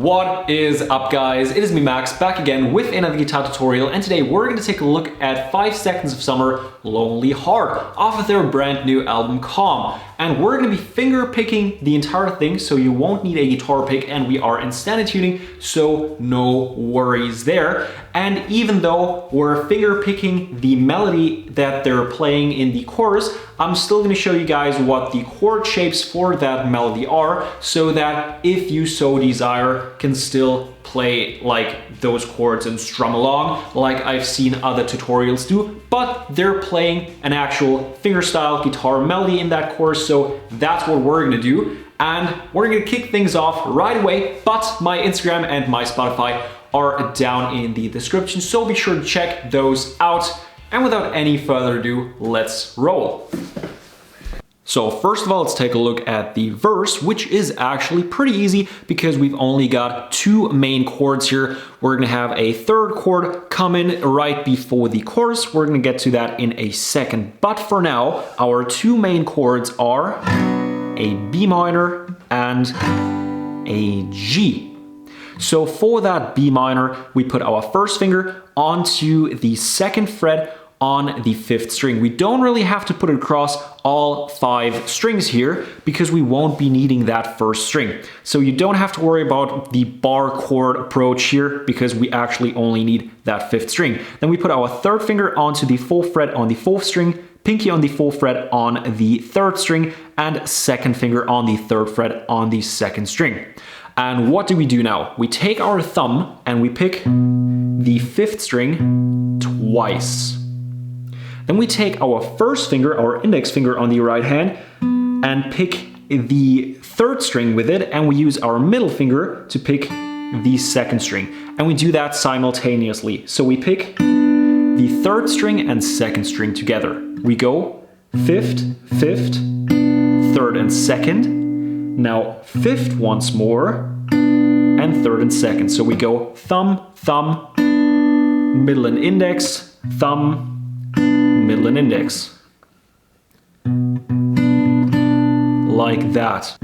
What is up, guys? It is me, Max, back again with another guitar tutorial, and today we're going to take a look at 5 Seconds of Summer Lonely Heart off of their brand new album Calm. And we're going to be finger picking the entire thing, so you won't need a guitar pick, and we are in standard tuning, so no worries there. And even though we're finger picking the melody that they're playing in the chorus, I'm still going to show you guys what the chord shapes for that melody are, so that if you so desire, can still play like those chords and strum along like I've seen other tutorials do, but they're playing an actual fingerstyle guitar melody in that chorus, so that's what we're gonna do. And we're gonna kick things off right away, but my Instagram and my Spotify are down in the description, so be sure to check those out. And without any further ado, let's roll. So first of all, let's take a look at the verse, which is actually pretty easy because we've only got 2 main chords here. We're gonna have a 3rd chord come in right before the chorus. We're gonna get to that in a second. But for now, our 2 main chords are a B minor and a G. So for that B minor, we put our first finger onto the 2nd fret on the 5th string. We don't really have to put it across all 5 strings here because we won't be needing that 1st string. So you don't have to worry about the bar chord approach here because we actually only need that 5th string. Then we put our 3rd finger onto the 4th fret on the 4th string, pinky on the 4th fret on the 3rd string, and 2nd finger on the 3rd fret on the 2nd string. And what do we do now? We take our thumb and we pick the 5th string twice. Then we take our 1st finger, our index finger on the right hand, and pick the 3rd string with it, and we use our middle finger to pick the 2nd string. And we do that simultaneously. So we pick the 3rd string and 2nd string together. We go 5th, 5th, 3rd and 2nd. Now 5th once more, and 3rd and 2nd. So we go thumb, thumb, middle and index, thumb, middle and index. Like that.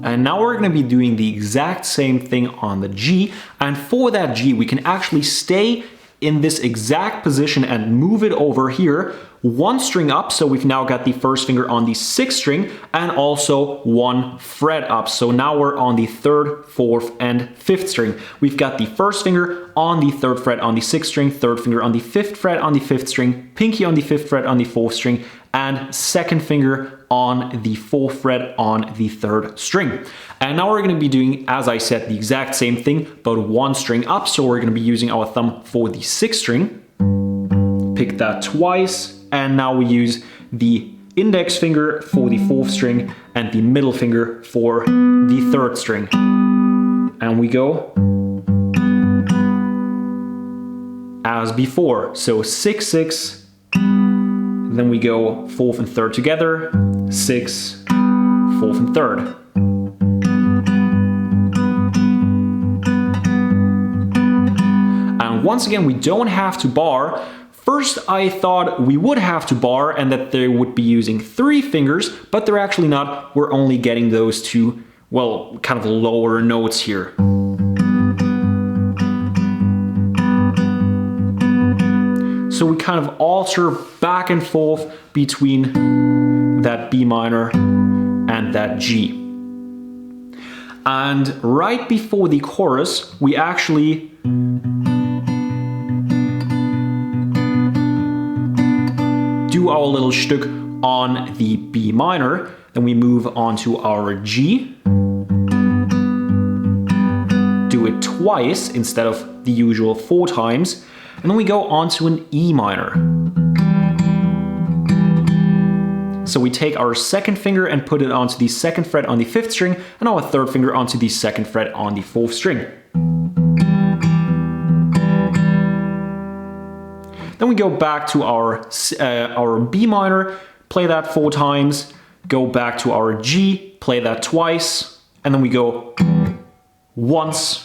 And now we're going to be doing the exact same thing on the G, and for that G we can actually stay in this exact position and move it over here 1 string up, so we've now got the 1st finger on the 6th string, and also 1 fret up. So now we're on the 3rd, 4th, and 5th string. We've got the 1st finger on the 3rd fret on the 6th string, 3rd finger on the 5th fret on the 5th string, pinky on the 5th fret on the 4th string, and 2nd finger on the 4th fret on the 3rd string. And now we're going to be doing, as I said, the exact same thing, but 1 string up. So we're going to be using our thumb for the 6th string, pick that twice, and now we use the index finger for the 4th string and the middle finger for the 3rd string. And we go as before. So 6, 6, then we go 4th and 3rd together, 6, 4th and 3rd. And once again, we don't have to bar. First, I thought we would have to bar and that they would be using 3 fingers, but they're actually not. We're only getting those 2, well, kind of lower notes here. So we kind of alter back and forth between that B minor and that G. And right before the chorus, we actually do our little shtick on the B minor, then we move on to our G, do it twice instead of the usual 4 times, and then we go on to an E minor. So we take our 2nd finger and put it onto the 2nd fret on the 5th string, and our 3rd finger onto the 2nd fret on the 4th string. Then we go back to our B minor, play that 4 times, go back to our G, play that twice, and then we go once,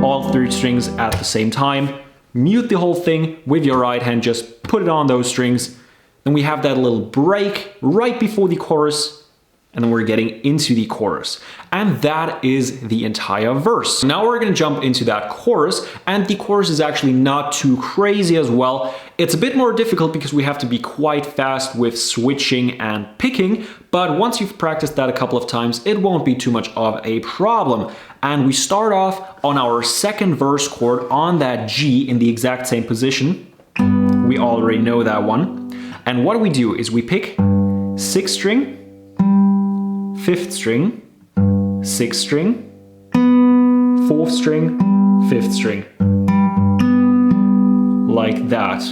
all 3 strings at the same time. Mute the whole thing with your right hand, just put it on those strings, Then we have that little break right before the chorus, and then we're getting into the chorus. And that is the entire verse. Now we're gonna jump into that chorus, and the chorus is actually not too crazy as well. It's a bit more difficult because we have to be quite fast with switching and picking, but once you've practiced that a couple of times, it won't be too much of a problem. And we start off on our second verse chord on that G in the exact same position. We already know that one. And what we do is we pick 6th string, 5th string, 6th string, 4th string, 5th string. Like that.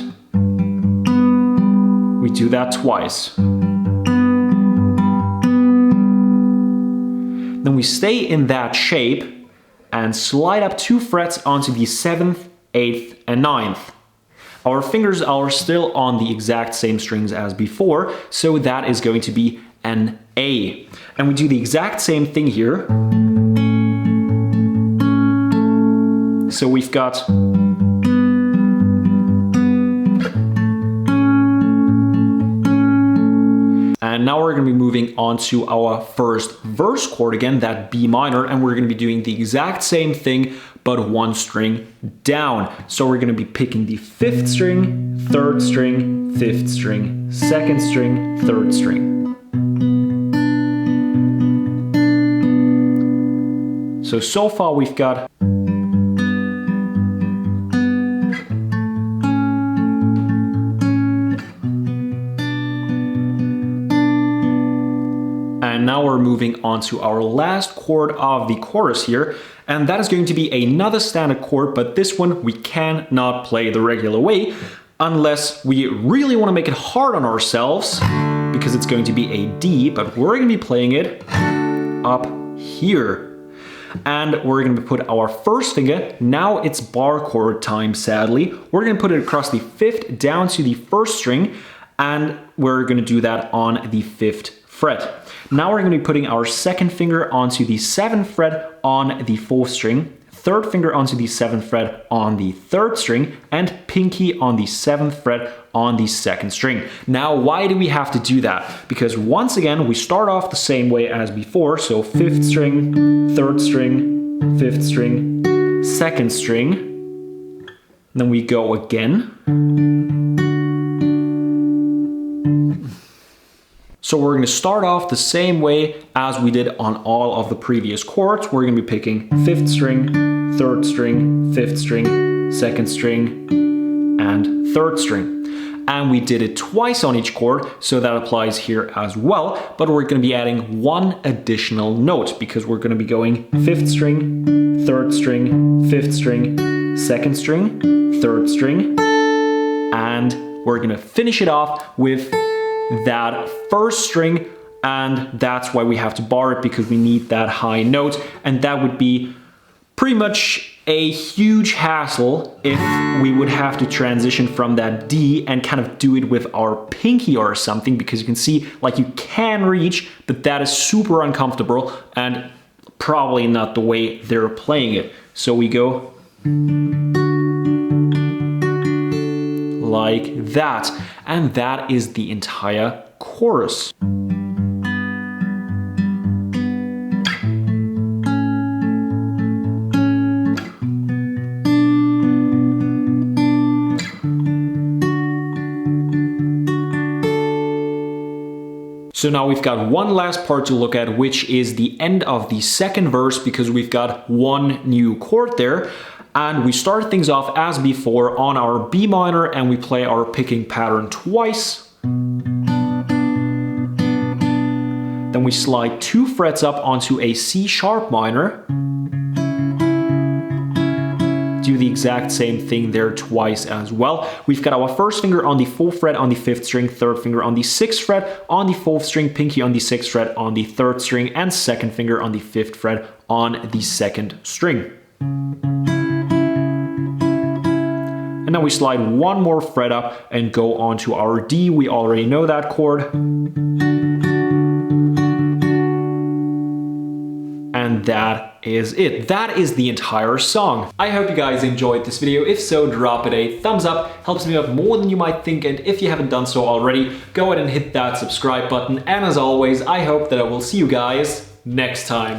We do that twice. Then we stay in that shape and slide up 2 frets onto the 7th, 8th, and 9th. Our fingers are still on the exact same strings as before, so that is going to be an A. And we do the exact same thing here. So we've got and now we're going to be moving on to our first verse chord again, that B minor, and we're going to be doing the exact same thing, but 1 string down. So we're going to be picking the 5th string, 3rd string, 5th string, 2nd string, 3rd string. So far we've got and now we're moving on to our last chord of the chorus here, and that is going to be another standard chord, but this one we cannot play the regular way unless we really want to make it hard on ourselves, because it's going to be a D, but we're going to be playing it up here. And we're going to put our first finger, now it's bar chord time sadly, we're going to put it across the 5th down to the 1st string, and we're going to do that on the 5th fret. Now we're going to be putting our 2nd finger onto the 7th fret on the 4th string, 3rd finger onto the 7th fret on the 3rd string, and pinky on the 7th fret on the 2nd string. Now, why do we have to do that? Because once again, we start off the same way as before. So 5th string, 3rd string, 5th string, 2nd string. And then we go again. So we're going to start off the same way as we did on all of the previous chords. We're going to be picking 5th string, 3rd string, 5th string, 2nd string, and 3rd string. And we did it twice on each chord, so that applies here as well. But we're going to be adding 1 additional note because we're going to be going 5th string, 3rd string, 5th string, 2nd string, 3rd string, and we're going to finish it off with that 1st string, and that's why we have to bar it, because we need that high note, and that would be pretty much a huge hassle if we would have to transition from that D and kind of do it with our pinky or something, because you can see like you can reach, but that is super uncomfortable and probably not the way they're playing it. So we go like that, and that is the entire chorus. So now we've got one last part to look at, which is the end of the second verse, because we've got one new chord there. And we start things off as before on our B minor, and we play our picking pattern twice. Then we slide 2 frets up onto a C sharp minor. Do the exact same thing there twice as well. We've got our first finger on the 4th fret on the 5th string, 3rd finger on the 6th fret on the 4th string, pinky on the 6th fret on the 3rd string, and 2nd finger on the 5th fret on the 2nd string. And now we slide 1 more fret up and go on to our D. We already know that chord. And that is it. That is the entire song. I hope you guys enjoyed this video. If so, drop it a thumbs up. Helps me out more than you might think, and if you haven't done so already, go ahead and hit that subscribe button. And as always, I hope that I will see you guys next time.